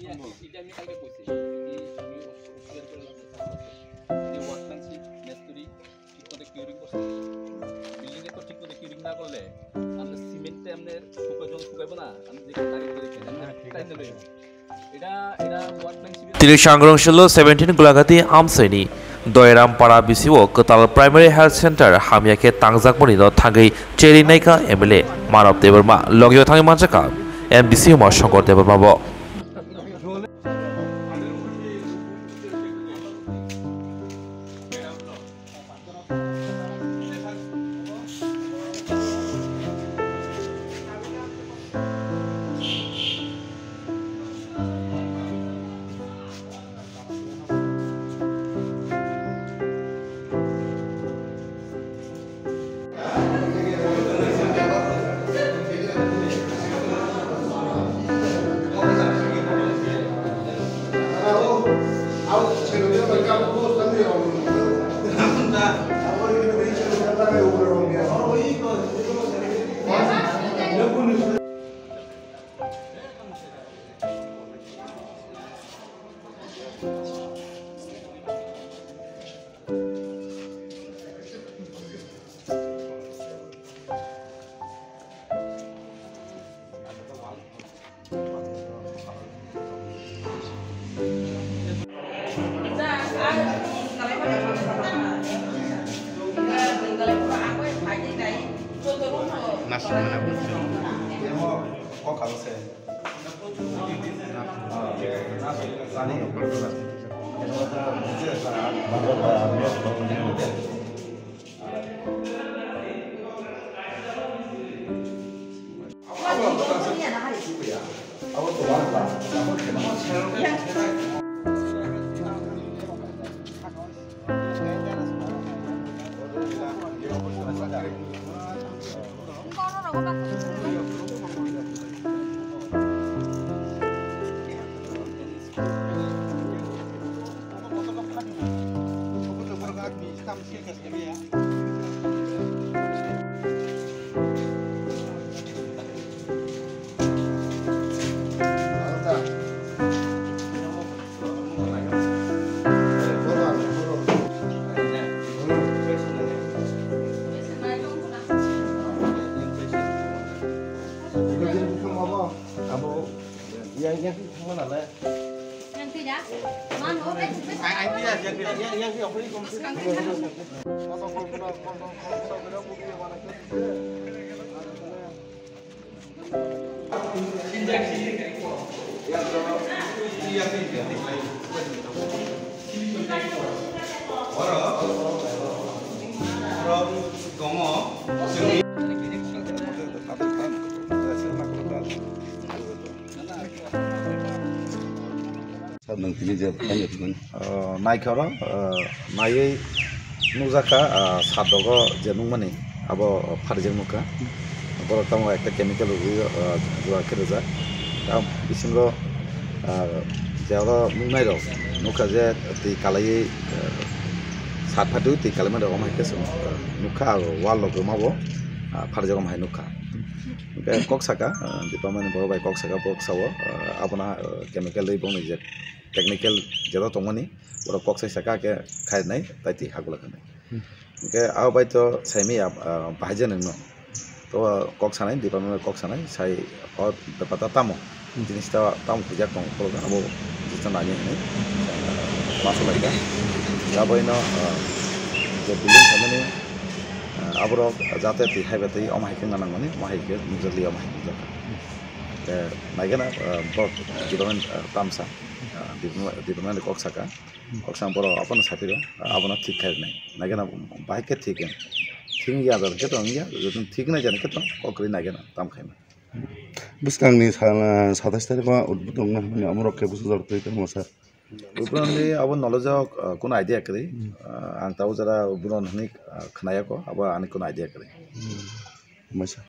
সম্ভব Tili Shangrongshilo 17 Gulagati Amseni Doiram Para Bisiwo Ketal Primary Health Center Hamyake Tangjak Monido Thangai Cheri Naika MLA Manop Deberma Logyo Thangai Manjaka MBC Mo Shongor Deberma Bo Naikoro Nai Nuzaka Sadogo Janumani Abo Parjamuka Borotamo একটা chemical jua kerja bisingo jago munairo nuka je ti kalai sat phatu ti kalama do ma kesu nuka wal lo mabo parjago mai nuka kok saka department boro bai kok saka bok sawo apna chemical dei bong je technical jado tongmani boro kok saka ke khai nai taiti hagula kanai ke aw bai to saimi bahje nang no to kok sanai department kok sanai sai or bepata tamo jinista tamu pujak tong program abo jinsta nanya ini masuk lagi ya boy no je building samane abro jate ti haibati omai ke nanang mani mahai ke mujali omai ke naigana bot department tamsa department kok saka kok sam boro apana sapiro apana thik khai nai naigana bai ke thik है ठीक या जर के तो अंगिया जो ठीक ना जाने के तो कोकरी ना गना ताम खाइमा बुस्कांगनि 27 तारिखमा उद्बोधन ना माने अमरक के बुसु जरतै त मसा उद्बोधनले अब नलेज कुन आइडिया करे आं ताउ जरा उद्बोधन हनि खनायाको अब आनि कुन आइडिया करे मसा